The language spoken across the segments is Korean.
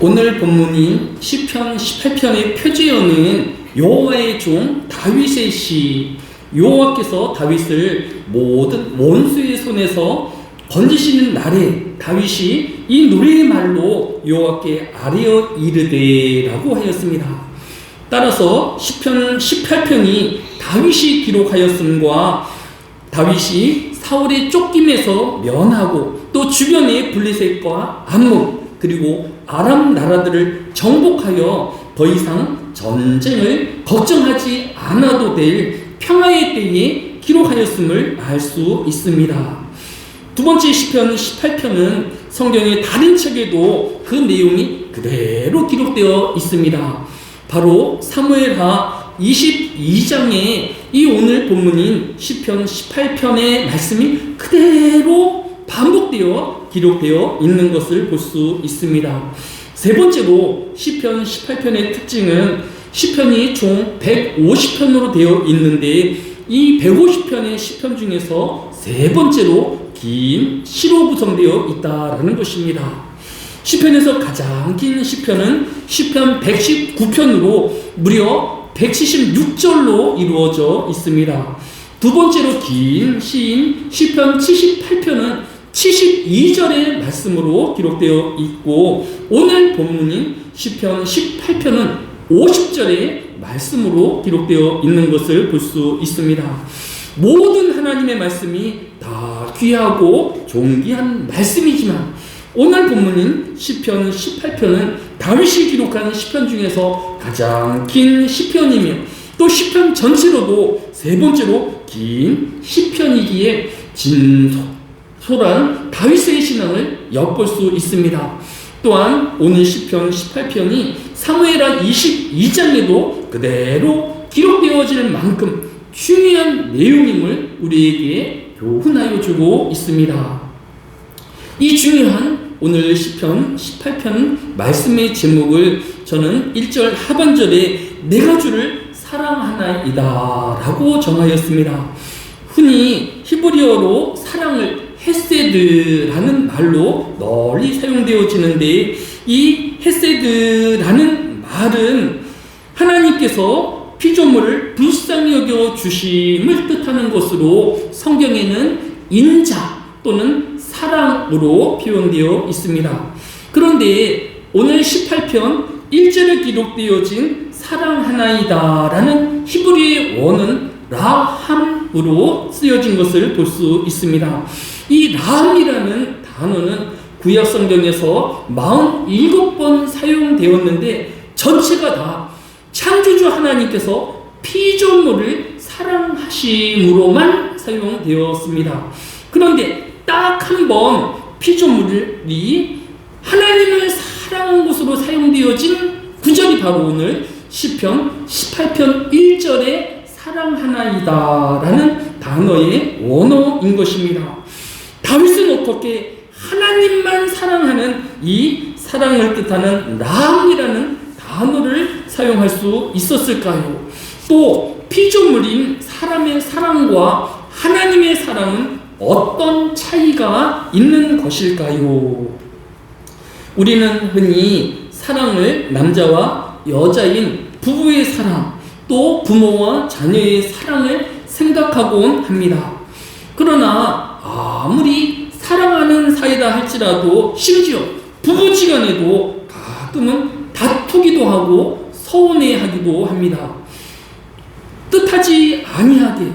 오늘 본문인 시편 18편의 표제어는 여호와의 종 다윗의 시, 여호와께서 다윗을 모든 원수의 손에서 건지시는 날에 다윗이 이 노래의 말로 여호와께 아뢰어 이르되라고 하였습니다. 따라서 시편 18편이 다윗이 기록하였음과 다윗이 사울의 쫓김에서 면하고 또 주변의 블레셋과 암몬 그리고 아람 나라들을 정복하여 더 이상 전쟁을 걱정하지 않아도 될 평화의 때에 기록하였음을 알 수 있습니다. 두 번째 시편 18편은 성경의 다른 책에도 그 내용이 그대로 기록되어 있습니다. 바로 사무엘하 22장에 이 오늘 본문인 시편 18편의 말씀이 그대로 반복되어 기록되어 있는 것을 볼 수 있습니다. 세 번째로 시편 18편의 특징은 시편이 총 150편으로 되어 있는데 이 150편의 시편 중에서 세 번째로 긴 시로 구성되어 있다라는 것입니다. 시편에서 가장 긴 시편은 시편 119편으로 무려 176절로 이루어져 있습니다. 두 번째로 긴 시인 시편 78편은 72절의 말씀으로 기록되어 있고 오늘 본문인 시편 18편은 50절의 말씀으로 기록되어 있는 것을 볼 수 있습니다. 모든 하나님의 말씀이 다 귀하고 존귀한 말씀이지만 오늘 본문인 시편 18편은 다윗이 기록한 시편 중에서 가장 긴 시편이며 또 시편 전체로도 세 번째로 긴 시편이기에 진솔한 다윗의 신앙을 엿볼 수 있습니다. 또한 오늘 시편 18편이 사무엘하 22장에도 그대로 기록되어질 만큼 중요한 내용임을 우리에게 교훈하여 주고 있습니다. 이 중요한 오늘 시편 18편 말씀의 제목을 저는 1절 하반절에 내가 주를 사랑하나이다 라고 정하였습니다. 흔히 히브리어로 사랑을 헤세드라는 말로 널리 사용되어지는데 이 헤세드라는 말은 하나님께서 피조물을 불쌍히 여겨 주심을 뜻하는 것으로 성경에는 인자 또는 사랑으로 표현되어 있습니다. 그런데 오늘 18편 1절에 기록되어진 사랑하나이다 라는 히브리의 원은 라함으로 쓰여진 것을 볼 수 있습니다. 이 라함이라는 단어는 구약 성경에서 47번 사용되었는데 전체가 다 창조주 하나님께서 피조물을 사랑하심으로만 사용되었습니다. 그런데 딱 한 번 피조물이 하나님을 사랑한 것으로 사용되어진 구절이 바로 오늘 시편 18편 1절에 사랑하나이다 라는 단어의 원어인 것입니다. 다윗은 어떻게 하나님만 사랑하는 이 사랑을 뜻하는 라함이라는 단어를 사용할 수 있었을까요? 또 피조물인 사람의 사랑과 하나님의 사랑은 어떤 차이가 있는 것일까요? 우리는 흔히 사랑을 남자와 여자인 부부의 사랑, 또 부모와 자녀의 사랑을 생각하곤 합니다. 그러나 아무리 사랑하는 사이다 할지라도 심지어 부부지간에도 가끔은 다투기도 하고 서운해하기도 합니다. 뜻하지 아니하게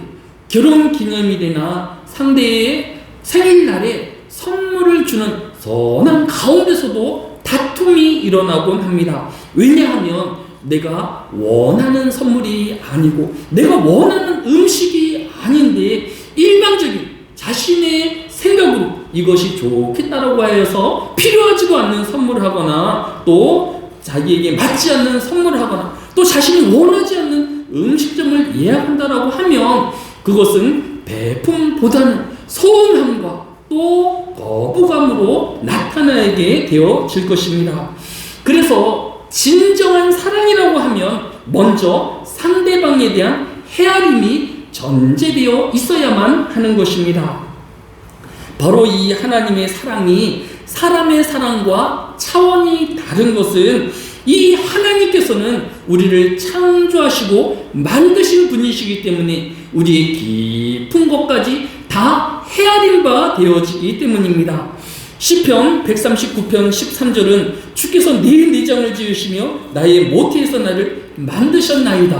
결혼기념일이나 상대의 생일날에 선물을 주는 선한 가운데서도 다툼이 일어나곤 합니다. 왜냐하면 내가 원하는 선물이 아니고 내가 원하는 음식이 아닌데 일방적인 자신의 생각으로 이것이 좋겠다라고 하여서 필요하지도 않는 선물을 하거나 또 자기에게 맞지 않는 선물을 하거나 또 자신이 원하지 않는 음식점을 예약한다라고 하면 그것은 배품보다는 서운함과 또 거부감으로 나타나게 되어질 것입니다. 그래서 진정한 사랑이라고 하면 먼저 상대방에 대한 헤아림이 전제되어 있어야만 하는 것입니다. 바로 이 하나님의 사랑이 사람의 사랑과 차원이 다른 것은 이 하나님께서는 우리를 창조하시고 만드신 분이시기 때문에 우리의 깊은 것까지 다 헤아린 바 되어지기 때문입니다. 시편 139편 13절은 주께서 내 내장을 지으시며 나의 모태에서 나를 만드셨나이다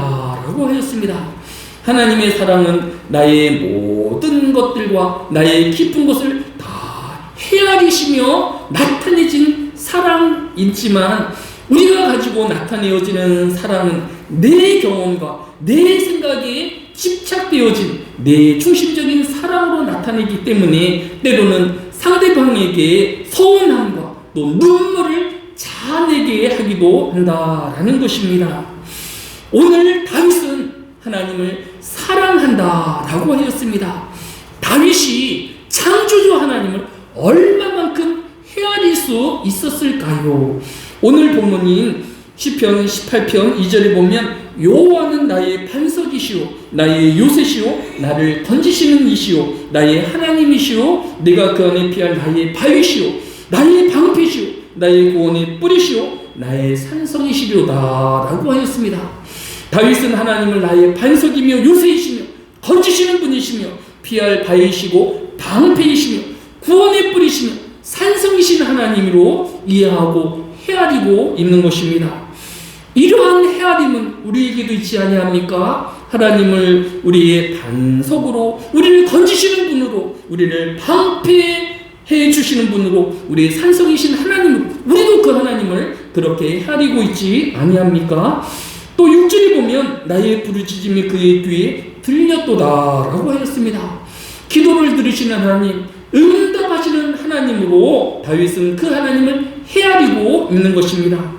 라고 하였습니다. 하나님의 사랑은 나의 모든 것들과 나의 깊은 것을 다 헤아리시며 나타내진 사랑이지만 우리가 가지고 나타내어지는 사랑은 내 경험과 내 생각에 집착되어진 내 중심적인 사랑으로 나타내기 때문에 때로는 상대방에게 서운함과 또 눈물을 자아내게 하기도 한다라는 것입니다. 오늘 다윗은 하나님을 사랑한다라고 하였습니다. 다윗이 창조주 하나님을 얼마만큼 헤아릴 수 있었을까요? 오늘 본문인 시편 18편 2절에 보면 여호와는 나의 반석이시오 나의 요새시오 나를 던지시는 이시오 나의 하나님이시오 내가 그 안에 피할 나의 바위시오 나의 방패시오 나의 구원의 뿌리시오 나의 산성이시려다 라고 하였습니다. 다윗은 하나님을 나의 반석이며 요새이시며 던지시는 분이시며 피할 바위시고 방패이시며 구원의 뿌리시며 산성이신 하나님으로 이해하고 헤아리고 있는 것입니다. 이러한 헤아림은 우리에게도 있지 아니합니까? 하나님을 우리의 반석으로, 우리를 건지시는 분으로, 우리를 방패해 주시는 분으로, 우리의 산성이신 하나님으로 우리도 그 하나님을 그렇게 헤아리고 있지 아니합니까? 또 6절에 보면 나의 부르짖음이 그의 귀에 들렸도다라고 하였습니다. 기도를 들으시는 하나님, 응답하시는 하나님으로 다윗은 그 하나님을 헤아리고 있는 것입니다.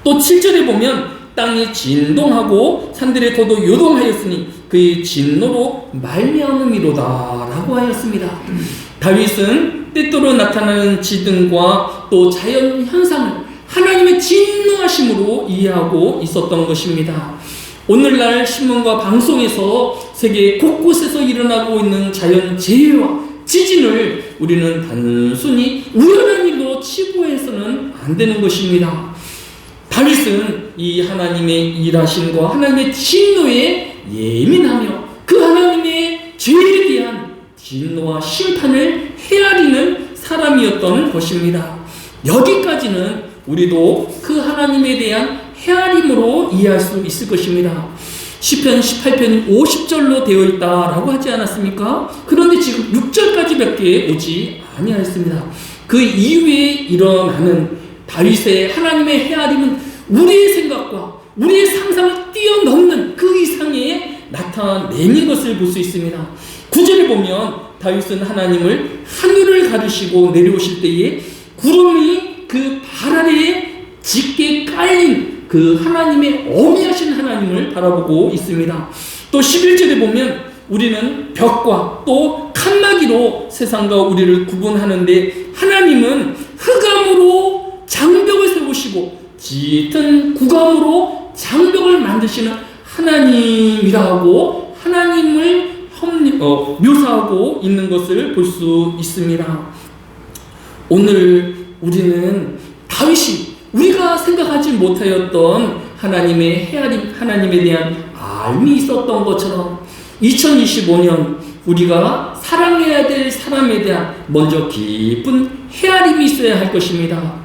또 7절에 보면 땅이 진동하고 산들의 터도 요동하였으니 그의 진노로 말미암음이로다 라고 하였습니다. 다윗은 때때로 나타나는 지등과 또 자연 현상을 하나님의 진노하심으로 이해하고 있었던 것입니다. 오늘날 신문과 방송에서 세계 곳곳에서 일어나고 있는 자연재해와 지진을 우리는 단순히 우연한 일로 치부해서는 안 되는 것입니다. 다윗은 이 하나님의 일하심과 하나님의 진노에 예민하며 그 하나님의 죄에 대한 진노와 심판을 헤아리는 사람이었던 것입니다. 여기까지는 우리도 그 하나님에 대한 헤아림으로 이해할 수 있을 것입니다. 시편 18편이 50절로 되어 있다라고 하지 않았습니까? 그런데 지금 6절까지밖에 오지 아니하였습니다. 그 이후에 일어나는 다윗의 하나님의 헤아림은 우리의 생각과 우리의 상상을 뛰어넘는 그 이상의 나타내는 것을 볼 수 있습니다. 9절에 보면 다윗은 하나님을 하늘을 가르시고 내려오실 때에 구름이 그 발 아래에 짙게 깔린 그 하나님의 어미하신 하나님을 바라보고 있습니다. 또 11절에 보면 우리는 벽과 또 칸막이로 세상과 우리를 구분하는데 하나님은 흑암으로 장벽을 세우시고 짙은 구감으로 장벽을 만드시는 하나님이라고 하나님을 묘사하고 있는 것을 볼 수 있습니다. 오늘 우리는 다윗이 우리가 생각하지 못하였던 하나님의 헤아림, 하나님에 대한 알미 있었던 것처럼 2025년 우리가 사랑해야 될 사람에 대한 먼저 깊은 헤아림이 있어야 할 것입니다.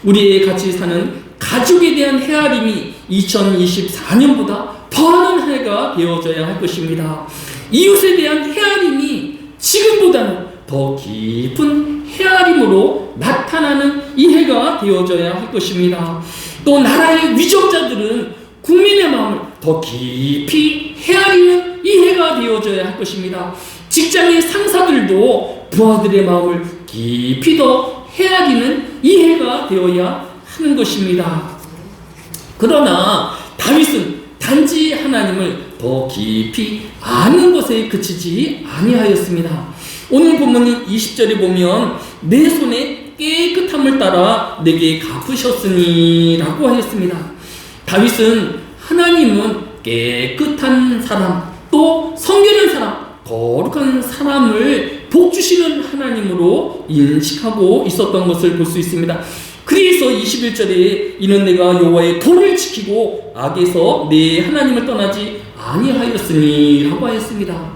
우리의 같이 사는 가족에 대한 헤아림이 2024년보다 더하는 한 해가 되어져야 할 것입니다. 이웃에 대한 헤아림이 지금보다는 더 깊은 헤아림으로 나타나는 이 해가 되어져야 할 것입니다. 또 나라의 위정자들은 국민의 마음을 더 깊이 헤아리는 이 해가 되어져야 할 것입니다. 직장의 상사들도 부하들의 마음을 깊이 더 헤아리는 이 해가 되어야 하는 것입니다. 그러나 다윗은 단지 하나님을 더 깊이 아는 것에 그치지 아니하였습니다. 오늘 본문인 20절에 보면 내 손에 깨끗함을 따라 내게 갚으셨으니 라고 하였습니다. 다윗은 하나님은 깨끗한 사람 또 성결한 사람 거룩한 사람을 복 주시는 하나님으로 인식하고 있었던 것을 볼 수 있습니다. 그래서 21절에 이는 내가 여호와의 도를 지키고 악에서 내 하나님을 떠나지 아니하였으니 라고 하였습니다.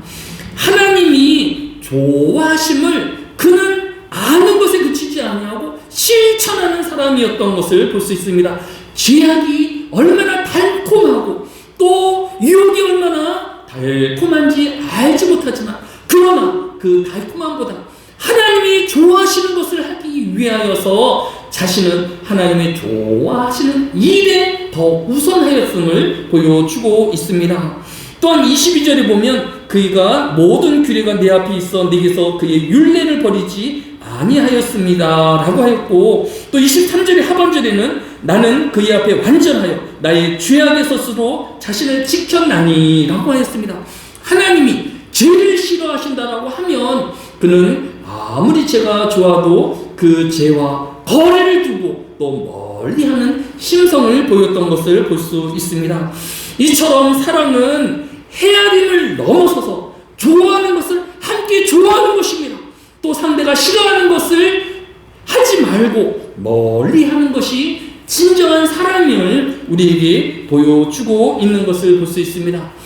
하나님이 좋아하심을 그는 아는 것에 그치지 아니하고 실천하는 사람이었던 것을 볼 수 있습니다. 죄악이 얼마나 달콤하고 또 유혹이 얼마나 달콤한지 알지 못하지만 그러나 그 달콤함보다 하나님이 좋아하시는 것을 하기 위하여서 자신은 하나님의 좋아하시는 일에 더 우선하였음을 보여주고 있습니다. 또한 22절에 보면 그가 모든 규례가 내 앞에 있어 내게서 그의 율례를 버리지 아니하였습니다 라고 하였고, 또 23절의 하반절에는 나는 그의 앞에 완전하여 나의 죄악에서 스스로 자신을 지켰나니 라고 하였습니다. 하나님이 죄를 싫어하신다라고 하면 그는 아무리 죄가 좋아도 그 죄와 거리를 두고 또 멀리하는 심성을 보였던 것을 볼 수 있습니다. 이처럼 사랑은 헤아림을 넘어서서 좋아하는 것을 함께 좋아하는 것입니다. 또 상대가 싫어하는 것을 하지 말고 멀리하는 것이 진정한 사랑을 우리에게 보여주고 있는 것을 볼 수 있습니다.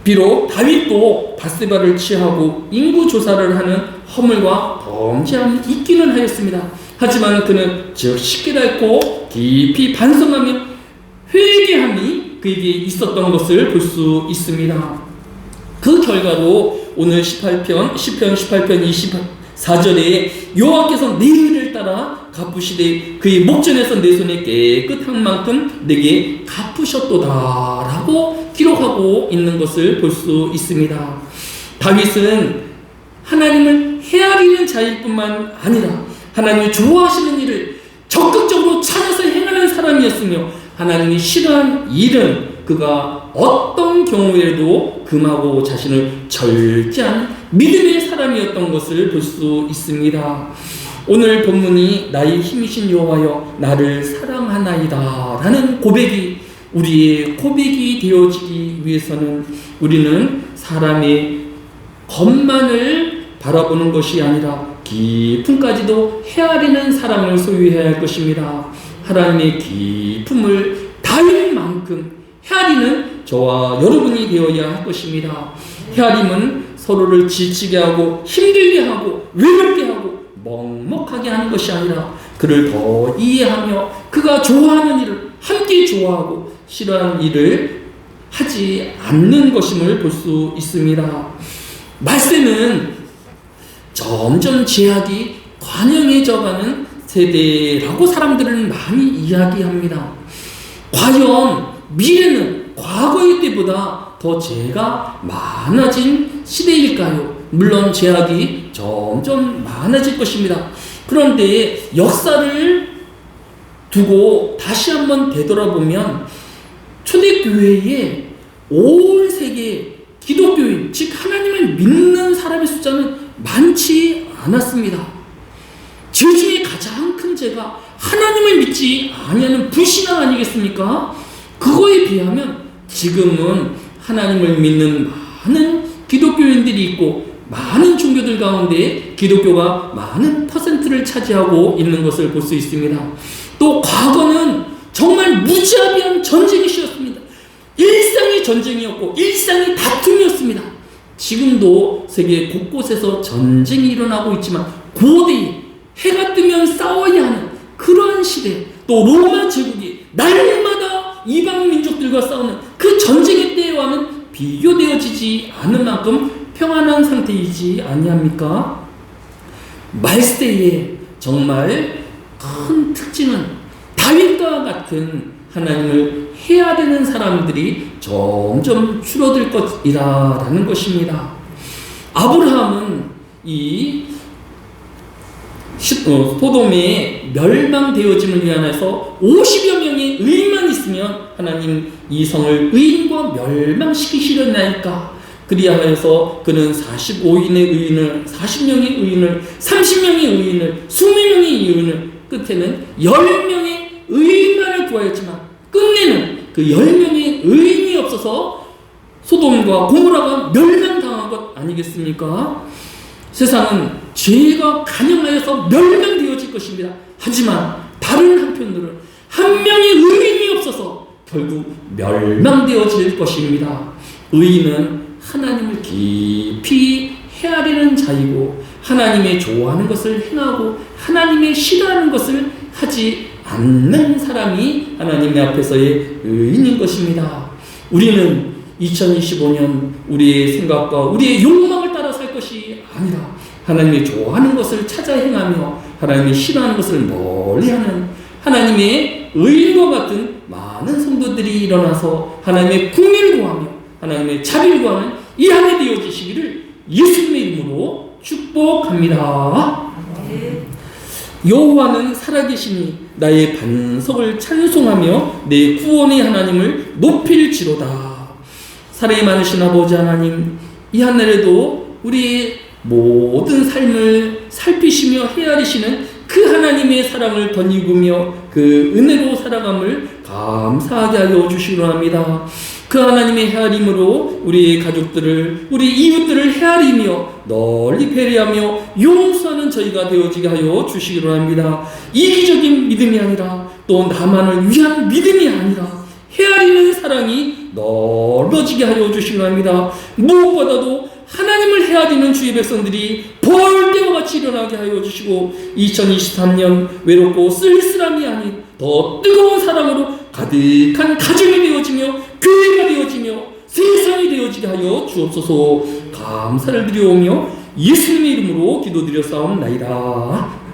비록 다윗도 밧세바를 취하고 인구조사를 하는 허물과 범죄함이 있기는 하였습니다. 하지만 그는 즉시 깨닫고 깊이 반성하며 회개함이 그에게 있었던 것을 볼 수 있습니다. 그 결과로 오늘 시편 18편 24절에 여호와께서 내 일을 따라 갚으시되 그의 목전에서 내 손에 깨끗한 만큼 내게 갚으셨도다 라고 기록하고 있는 것을 볼 수 있습니다. 다윗은 하나님을 헤아리는 자일 뿐만 아니라 하나님이 좋아하시는 일을 적극적으로 찾아서 행하는 사람이었으며 하나님이 싫어하는 일은 그가 어떤 경우에도 금하고 자신을 절제하는 믿음의 사람이었던 것을 볼 수 있습니다. 오늘 본문이 나의 힘이신 여호와여 나를 사랑하나이다 라는 고백이 우리의 고백이 되어지기 위해서는 우리는 사람의 겉만을 바라보는 것이 아니라 깊음까지도 헤아리는 사람을 소유해야 할 것입니다. 하나님의 깊음을 다윗만큼 헤아리는 저와 여러분이 되어야 할 것입니다. 헤아림은 서로를 지치게 하고 힘들게 하고 외롭게 하고 먹먹하게 하는 것이 아니라 그를 더 이해하며 그가 좋아하는 일을 함께 좋아하고 싫어하는 일을 하지 않는 것임을 볼 수 있습니다. 말세는 점점 죄악이 관영해져가는 세대라고 사람들은 많이 이야기합니다. 과연 미래는 과거의 때보다 더 죄가 많아진 시대일까요? 물론 죄악이 점점 많아질 것입니다. 그런데 역사를 두고 다시 한번 되돌아보면 초대교회에 온 세계 기독교인, 즉 하나님을 믿는 사람의 숫자는 많지 않았습니다. 죄 중에 가장 큰 죄가 하나님을 믿지 아니하는 불신앙 아니겠습니까? 그거에 비하면 지금은 하나님을 믿는 많은 기독교인들이 있고 많은 종교들 가운데 기독교가 많은 퍼센트를 차지하고 있는 것을 볼 수 있습니다. 또 과거는 정말 무자비한 전쟁이 시였습니다. 일상이 전쟁이었고 일상이 다툼이었습니다. 지금도 세계 곳곳에서 전쟁이 일어나고 있지만 고대에 해가 뜨면 싸워야 하는 그러한 시대, 또 로마 제국이 날마다 이방 민족들과 싸우는 그 전쟁의 때와는 비교되어지지 않을 만큼 평안한 상태이지 아니합니까? 말세에 정말 큰 특징은 다윗과 같은 하나님을 헤아리는 사람들이 점점 줄어들 것이라는 것입니다. 아브라함은 이 소돔의 멸망되어짐을 위하여서 50여 명의 의인만 있으면 하나님 이 성을 의인과 멸망시키시려나이까. 그리하여서 그는 45인의 의인을, 40명의 의인을, 30명의 의인을, 20명의 의인을, 끝에는 10명의 의인만을 구하였지만 끝내는 그 10명의 의인이 없어서 소돔과 고모라가 멸망당한 것 아니겠습니까? 세상은 죄가 간영하여서 멸망되어질 것입니다. 하지만 다른 한편으로는 한 명의 의인이 없어서 결국 멸망되어질 것입니다. 의인은 하나님을 깊이 헤아리는 자이고 하나님의 좋아하는 것을 행하고 하나님의 싫어하는 것을 하지 않는 사람이 하나님의 앞에서의 의인인 것입니다. 우리는 2025년 우리의 생각과 우리의 욕망을 따라 살 것이 아니라 하나님의 좋아하는 것을 찾아 행하며 하나님의 싫어하는 것을 멀리하는 하나님의 의인과 같은 많은 성도들이 일어나서 하나님의 궁리를 구하며 하나님의 자비를 구하는 이 한 해 되어지시기를 예수님의 이름으로 축복합니다. 여호와는 살아계시니 나의 반석을 찬송하며 내 구원의 하나님을 높일지로다. 사랑이 많으신 아버지 하나님, 이 한 해에도 우리의 모든 삶을 살피시며 헤아리시는 그 하나님의 사랑을 덧입으며 그 은혜로 살아감을 감사하게 하여 주시기 합니다. 그 하나님의 헤아림으로 우리의 가족들을, 우리 이웃들을 헤아리며 널리 배려하며 용서하는 저희가 되어지게 하여 주시기로 합니다. 이기적인 믿음이 아니라 또 나만을 위한 믿음이 아니라 헤아리는 사랑이 넓어지게 하여 주시기로 합니다. 무엇보다도 하나님을 헤아리는 주의 백성들이 벌떼와 같이 일어나게 하여 주시고 2023년 외롭고 쓸쓸함이 아닌 더 뜨거운 사랑으로 가득한 가정이 되어지며 교회가 되어지며 세상이 되어지게 하여 주옵소서. 감사를 드려오며 예수님의 이름으로 기도드렸사옵나이다.